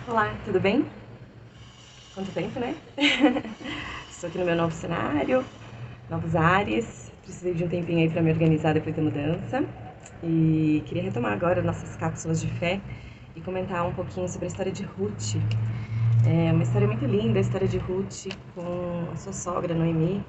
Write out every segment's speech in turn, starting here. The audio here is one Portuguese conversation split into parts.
Olá, tudo bem? Quanto tempo, né? Estou aqui no meu novo cenário, novos ares. Precisei de um tempinho aí para me organizar depois da mudança. E queria retomar agora nossas cápsulas de fé e comentar um pouquinho sobre a história de Ruth. É uma história muito linda, a história de Ruth com a sua sogra, Noemi,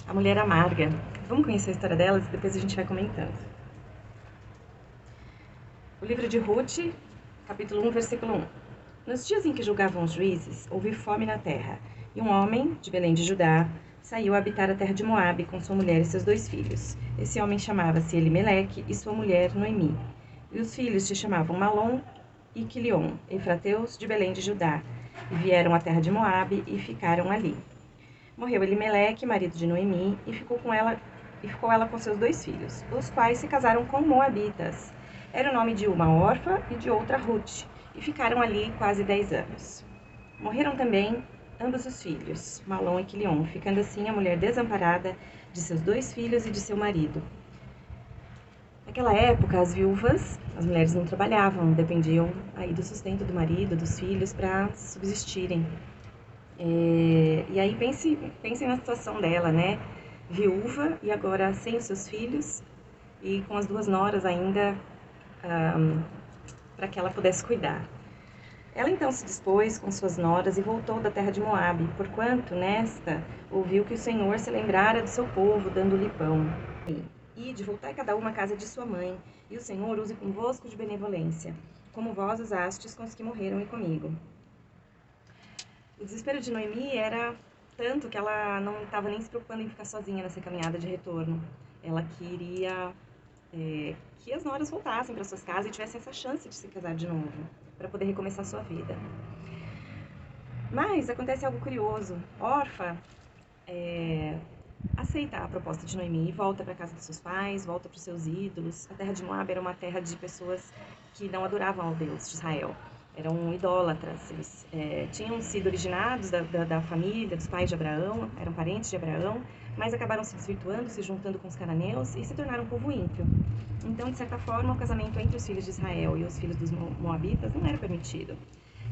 a mulher amarga. Vamos conhecer a história delas e depois a gente vai comentando. O livro de Ruth, capítulo 1, versículo 1. Nos dias em que julgavam os juízes, houve fome na terra, e um homem, de Belém de Judá, saiu a habitar a terra de Moabe com sua mulher e seus 2 filhos. Esse homem chamava-se Elimeleque e sua mulher Noemi. E os filhos se chamavam Malom e Quilion, efrateus de Belém de Judá, e vieram à terra de Moabe e ficaram ali. Morreu Elimeleque, marido de Noemi, e ficou ela com seus 2 filhos, os quais se casaram com moabitas. Era o nome de uma órfã e de outra Ruth, e ficaram ali quase 10 anos. Morreram também ambos os filhos, Malom e Quilion, ficando assim a mulher desamparada de seus 2 filhos e de seu marido. Naquela época, as viúvas, as mulheres não trabalhavam, dependiam aí do sustento do marido, dos filhos, para subsistirem. E aí pense na situação dela, né? Viúva e agora sem os seus filhos e com as 2 noras ainda para que ela pudesse cuidar. Ela então se dispôs com suas noras e voltou da terra de Moabe, porquanto nesta ouviu que o Senhor se lembrara do seu povo, dando-lhe pão. Ide, voltai cada uma à casa de sua mãe, e o Senhor use convosco de benevolência, como vós usastes com os que morreram e comigo. O desespero de Noemi era tanto que ela não estava nem se preocupando em ficar sozinha nessa caminhada de retorno. Ela queria que as noras voltassem para suas casas e tivessem essa chance de se casar de novo, para poder recomeçar sua vida. Mas acontece algo curioso. Orfa aceita a proposta de Noemi e volta para a casa dos seus pais, volta para os seus ídolos. A terra de Moab era uma terra de pessoas que não adoravam ao Deus de Israel. Eram idólatras, eles tinham sido originados da família, dos pais de Abraão, eram parentes de Abraão, mas acabaram se desvirtuando, se juntando com os cananeus e se tornaram um povo ímpio. Então, de certa forma, o casamento entre os filhos de Israel e os filhos dos moabitas não era permitido.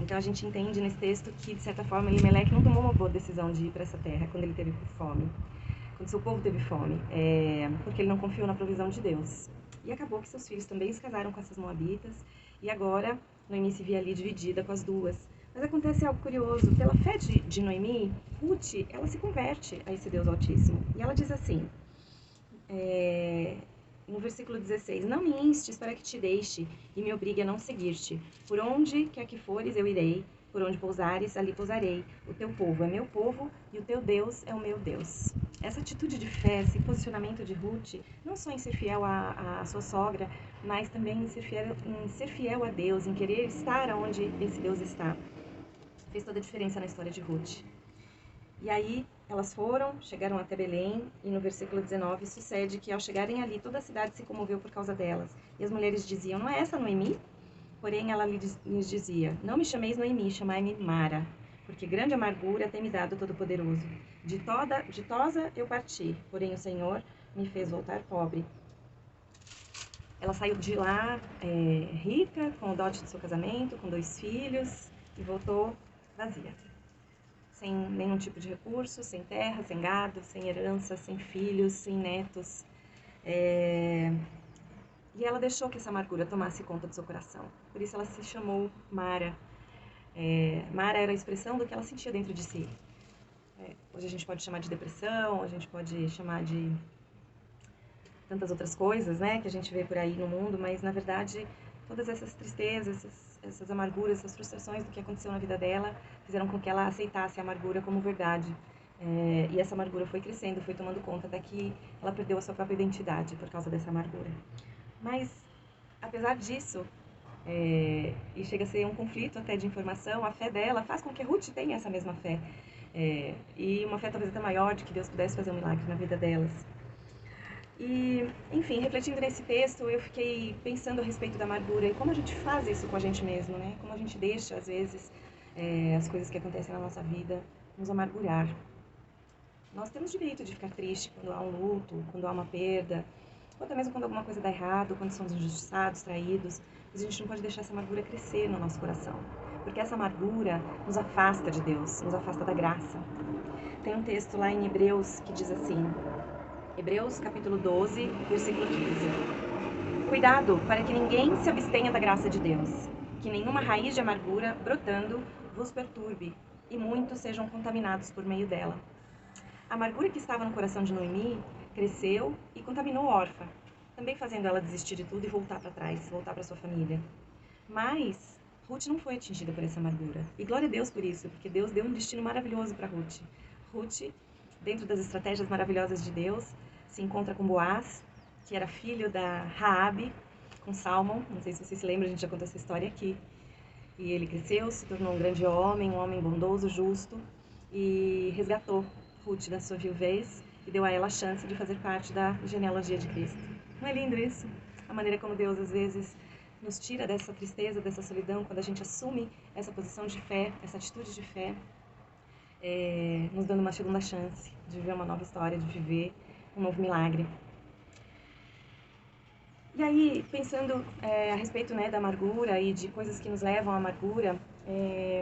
Então a gente entende nesse texto que, de certa forma, Elimeleque não tomou uma boa decisão de ir para essa terra quando ele teve fome, quando seu povo teve fome, porque ele não confiou na provisão de Deus. E acabou que seus filhos também se casaram com essas moabitas, e agora Noemi se via ali dividida com as duas. Mas acontece algo curioso, pela fé de Noemi, Ruth, ela se converte a esse Deus Altíssimo. E ela diz assim, no versículo 16, não me instes para que te deixe e me obrigue a não seguir-te. Por onde quer que fores, eu irei. Por onde pousares, ali pousarei. O teu povo é meu povo e o teu Deus é o meu Deus. Essa atitude de fé, esse posicionamento de Ruth, não só em ser fiel à sua sogra, mas também em ser fiel a Deus, em querer estar onde esse Deus está, fez toda a diferença na história de Ruth. E aí elas foram, chegaram até Belém, e no versículo 19 sucede que ao chegarem ali, toda a cidade se comoveu por causa delas. E as mulheres diziam, não é essa Noemi? Porém ela lhes dizia, não me chameis Noemi, chamai-me Mara, porque grande amargura tem me dado o Todo-Poderoso. Ditosa eu parti, porém o Senhor me fez voltar pobre. Ela saiu de lá rica, com o dote do seu casamento, com 2 filhos, e voltou vazia. Sem nenhum tipo de recurso, sem terra, sem gado, sem herança, sem filhos, sem netos. E ela deixou que essa amargura tomasse conta do seu coração. Por isso ela se chamou Mara. Mara era a expressão do que ela sentia dentro de si. Hoje a gente pode chamar de depressão, a gente pode chamar de tantas outras coisas, né, que a gente vê por aí no mundo, mas na verdade todas essas tristezas, essas amarguras, essas frustrações do que aconteceu na vida dela fizeram com que ela aceitasse a amargura como verdade. E essa amargura foi crescendo, foi tomando conta até que ela perdeu a sua própria identidade por causa dessa amargura. Mas, apesar disso, e chega a ser um conflito até de informação, a fé dela faz com que Ruth tenha essa mesma fé. E uma fé talvez até maior de que Deus pudesse fazer um milagre na vida delas. E, enfim, refletindo nesse texto, eu fiquei pensando a respeito da amargura e como a gente faz isso com a gente mesmo, né? Como a gente deixa, às vezes, as coisas que acontecem na nossa vida nos amargurar. Nós temos direito de ficar triste quando há um luto, quando há uma perda, ou até mesmo quando alguma coisa dá errado, quando somos injustiçados, traídos, mas a gente não pode deixar essa amargura crescer no nosso coração. porque essa amargura nos afasta de Deus, nos afasta da graça. Tem um texto lá em Hebreus que diz assim, Hebreus capítulo 12, versículo 15. Cuidado para que ninguém se abstenha da graça de Deus, que nenhuma raiz de amargura brotando vos perturbe, e muitos sejam contaminados por meio dela. A amargura que estava no coração de Noemi cresceu e contaminou Orfa, também fazendo ela desistir de tudo e voltar para trás, voltar para sua família. Mas Ruth não foi atingida por essa amargura. E glória a Deus por isso, porque Deus deu um destino maravilhoso para Ruth. Ruth, dentro das estratégias maravilhosas de Deus, se encontra com Boaz, que era filho da Raabe, com Salmão. Não sei se vocês se lembram, a gente já contou essa história aqui. E ele cresceu, se tornou um grande homem, um homem bondoso, justo, e resgatou Ruth da sua viuvez e deu a ela a chance de fazer parte da genealogia de Cristo. Não é lindo isso? A maneira como Deus, às vezes, nos tira dessa tristeza, dessa solidão, quando a gente assume essa posição de fé, essa atitude de fé, nos dando uma segunda chance de viver uma nova história, de viver um novo milagre. E aí, pensando a respeito, né, da amargura e de coisas que nos levam à amargura,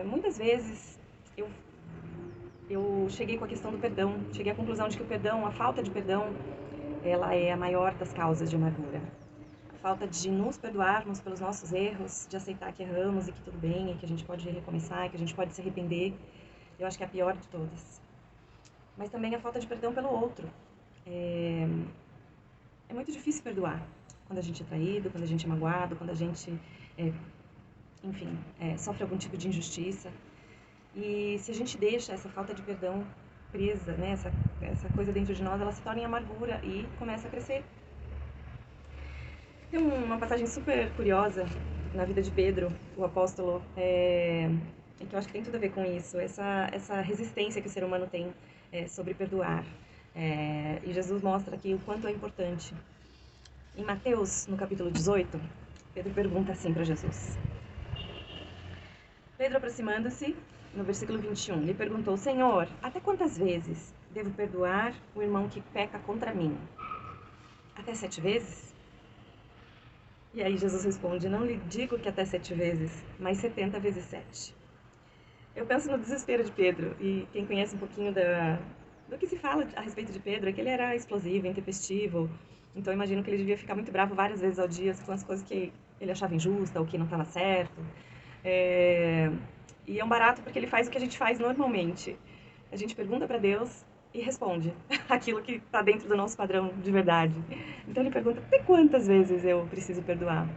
muitas vezes eu cheguei com a questão do perdão, cheguei à conclusão de que o perdão, a falta de perdão, ela é a maior das causas de amargura. A falta de nos perdoarmos pelos nossos erros, de aceitar que erramos e que tudo bem, e que a gente pode recomeçar, e que a gente pode se arrepender, eu acho que é a pior de todas. Mas também a falta de perdão pelo outro. É muito difícil perdoar quando a gente é traído, quando a gente é magoado, quando a gente, sofre algum tipo de injustiça. E se a gente deixa essa falta de perdão presa, né, essa coisa dentro de nós, ela se torna em amargura e começa a crescer. Tem uma passagem super curiosa na vida de Pedro, o apóstolo, que eu acho que tem tudo a ver com isso, essa resistência que o ser humano tem sobre perdoar. E Jesus mostra aqui o quanto é importante. Em Mateus, no capítulo 18, Pedro pergunta assim para Jesus. Pedro, aproximando-se, no versículo 21, lhe perguntou, Senhor, até quantas vezes devo perdoar o irmão que peca contra mim? Até 7 vezes? E aí Jesus responde, não lhe digo que até 7 vezes, mas 70 vezes 7. Eu penso no desespero de Pedro, e quem conhece um pouquinho do que se fala a respeito de Pedro é que ele era explosivo, intempestivo, então eu imagino que ele devia ficar muito bravo várias vezes ao dia com as coisas que ele achava injusta ou que não estava certo. E é um barato porque ele faz o que a gente faz normalmente. A gente pergunta para Deus e responde aquilo que está dentro do nosso padrão de verdade. Então ele pergunta, até quantas vezes eu preciso perdoar?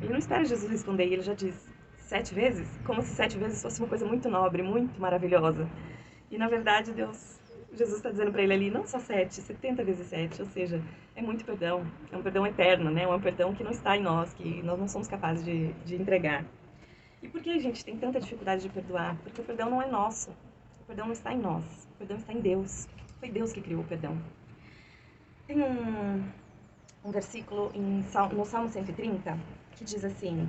Ele não espera Jesus responder, e ele já diz, 7 vezes? Como se 7 vezes fosse uma coisa muito nobre, muito maravilhosa. E na verdade Jesus está dizendo para ele ali, não só 7, 70 vezes 7, ou seja, é muito perdão, é um perdão eterno, né? É um perdão que não está em nós, que nós não somos capazes de entregar. E por que a gente tem tanta dificuldade de perdoar? Porque o perdão não é nosso, o perdão não está em nós, o perdão está em Deus. Foi Deus que criou o perdão. Tem um versículo no Salmo 130 que diz assim,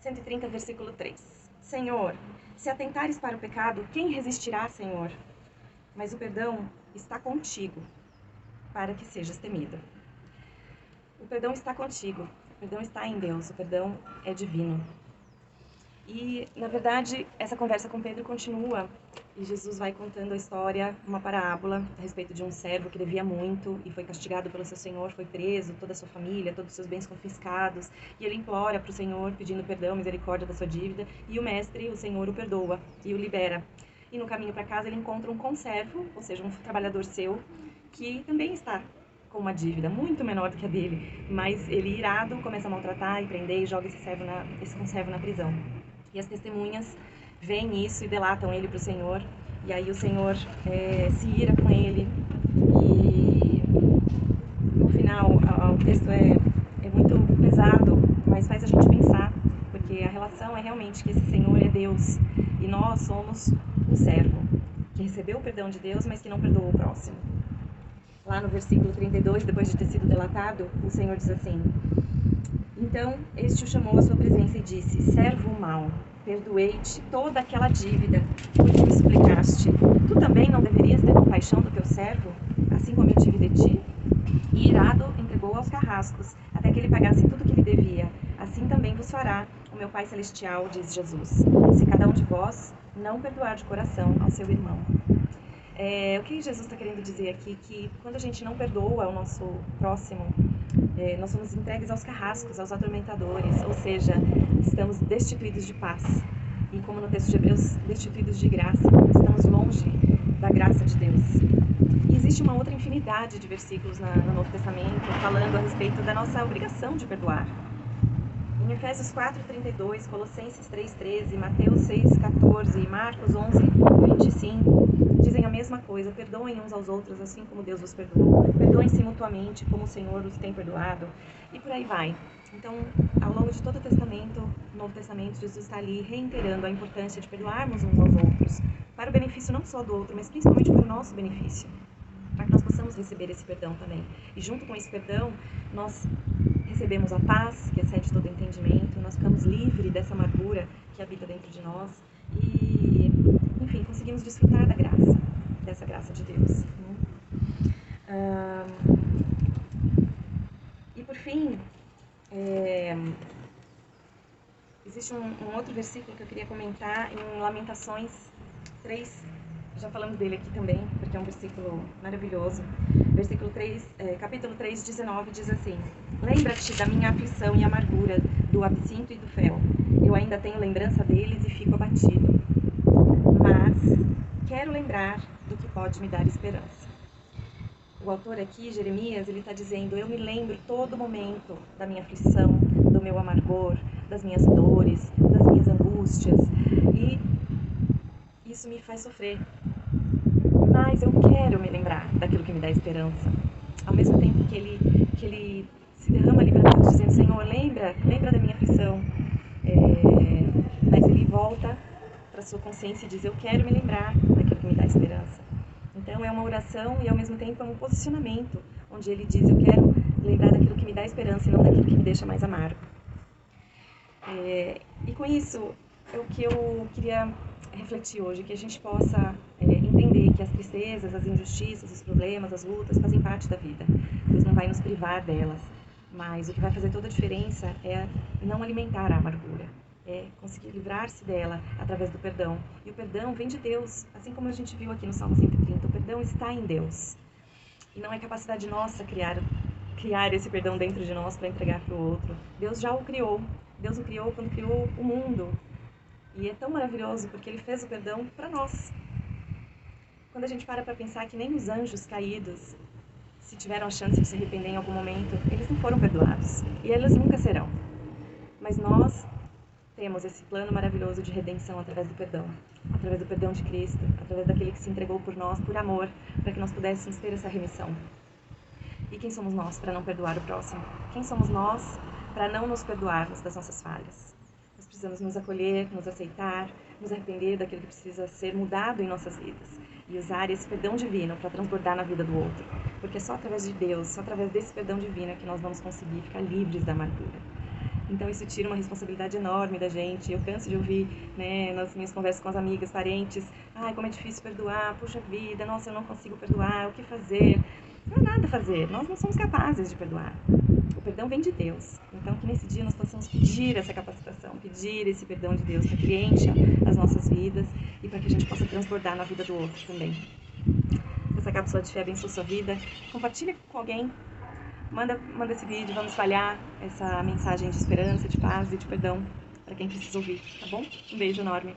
130, versículo 3. Senhor, se atentares para o pecado, quem resistirá, Senhor? Mas o perdão está contigo, para que sejas temido. O perdão está contigo. O perdão está em Deus, o perdão é divino. E, na verdade, essa conversa com Pedro continua e Jesus vai contando a história, uma parábola a respeito de um servo que devia muito e foi castigado pelo seu senhor, foi preso, toda a sua família, todos os seus bens confiscados, e ele implora para o senhor pedindo perdão, misericórdia da sua dívida, e o mestre, o senhor, o perdoa e o libera. E no caminho para casa ele encontra um conservo, ou seja, um trabalhador seu, que também está com uma dívida muito menor do que a dele, mas ele, irado, começa a maltratar e prender e joga esse conservo na prisão. E as testemunhas veem isso e delatam ele para o Senhor, e aí o Senhor se ira com ele, e no final o texto é muito pesado, mas faz a gente pensar, porque a relação é realmente que esse Senhor é Deus, e nós somos o servo, que recebeu o perdão de Deus, mas que não perdoou o próximo. Lá no versículo 32, depois de ter sido delatado, o Senhor diz assim, então este o chamou à sua presença e disse, servo mau, perdoei-te toda aquela dívida por que me suplicaste. Tu também não deverias ter compaixão do teu servo, assim como eu tive de ti? E irado, entregou aos carrascos, até que ele pagasse tudo o que lhe devia. Assim fará o meu Pai Celestial, diz Jesus, se cada um de vós não perdoar de coração ao seu irmão. O que Jesus está querendo dizer aqui? Que quando a gente não perdoa o nosso próximo, nós somos entregues aos carrascos, aos atormentadores, ou seja, estamos destituídos de paz. E como no texto de Hebreus, destituídos de graça, estamos longe da graça de Deus. E existe uma outra infinidade de versículos no Novo Testamento falando a respeito da nossa obrigação de perdoar. Em Efésios 4:32, Colossenses 3:13, Mateus 6:14 e Marcos 11:25 dizem a mesma coisa: perdoem uns aos outros assim como Deus vos perdoou. Perdoem-se mutuamente como o Senhor os tem perdoado. E por aí vai. Então, ao longo de todo o Testamento, Novo Testamento, Jesus está ali reiterando a importância de perdoarmos uns aos outros, para o benefício não só do outro, mas principalmente para o nosso benefício, para que nós possamos receber esse perdão também. E junto com esse perdão, nós recebemos a paz, que excede todo entendimento, nós ficamos livres dessa amargura que habita dentro de nós e, enfim, conseguimos desfrutar da graça, dessa graça de Deus. E por fim, existe um outro versículo que eu queria comentar em Lamentações 3, já falamos dele aqui também, porque é um versículo maravilhoso. Versículo 3, capítulo 3, 19, diz assim: lembra-te da minha aflição e amargura, do absinto e do fel. Eu ainda tenho lembrança deles e fico abatido. Mas quero lembrar do que pode me dar esperança. O autor aqui, Jeremias, ele está dizendo: eu me lembro todo momento da minha aflição, do meu amargor, das minhas dores, das minhas angústias. E isso me faz sofrer. Mas eu quero me lembrar daquilo que me dá esperança. Ao mesmo tempo que ele se derrama ali para Deus, dizendo: Senhor, lembra da minha aflição. Mas ele volta para sua consciência e diz: eu quero me lembrar daquilo que me dá esperança. Então é uma oração e ao mesmo tempo é um posicionamento, onde ele diz: eu quero lembrar daquilo que me dá esperança e não daquilo que me deixa mais amargo. E com isso, o que eu queria refletir hoje, que a gente possa entender que as tristezas, as injustiças, os problemas, as lutas fazem parte da vida. Deus não vai nos privar delas, mas o que vai fazer toda a diferença é não alimentar a amargura, é conseguir livrar-se dela através do perdão. E o perdão vem de Deus, assim como a gente viu aqui no Salmo 130, o perdão está em Deus. E não é capacidade nossa criar esse perdão dentro de nós para entregar para o outro. Deus já o criou. Deus o criou quando criou o mundo. E é tão maravilhoso porque Ele fez o perdão para nós. Quando a gente para pensar que nem os anjos caídos, se tiveram a chance de se arrepender em algum momento, eles não foram perdoados. E eles nunca serão. Mas nós temos esse plano maravilhoso de redenção através do perdão de Cristo, através daquele que se entregou por nós, por amor, para que nós pudéssemos ter essa remissão. E quem somos nós para não perdoar o próximo? Quem somos nós para não nos perdoarmos das nossas falhas? Nós precisamos nos acolher, nos aceitar, nos arrepender daquilo que precisa ser mudado em nossas vidas e usar esse perdão divino para transbordar na vida do outro. Porque é só através de Deus, só através desse perdão divino que nós vamos conseguir ficar livres da amargura. Então isso tira uma responsabilidade enorme da gente. Eu canso de ouvir, nas minhas conversas com as amigas, parentes: ai, como é difícil perdoar, puxa vida, nossa, eu não consigo perdoar, o que fazer? Não há nada a fazer, nós não somos capazes de perdoar. O perdão vem de Deus. Então que nesse dia nós possamos pedir essa capacitação, pedir esse perdão de Deus para que Ele encha as nossas vidas e para que a gente possa transbordar na vida do outro também. Se essa cápsula de fé abençoe sua vida, compartilha com alguém. Manda esse vídeo, vamos espalhar essa mensagem de esperança, de paz e de perdão para quem precisa ouvir, tá bom? Um beijo enorme.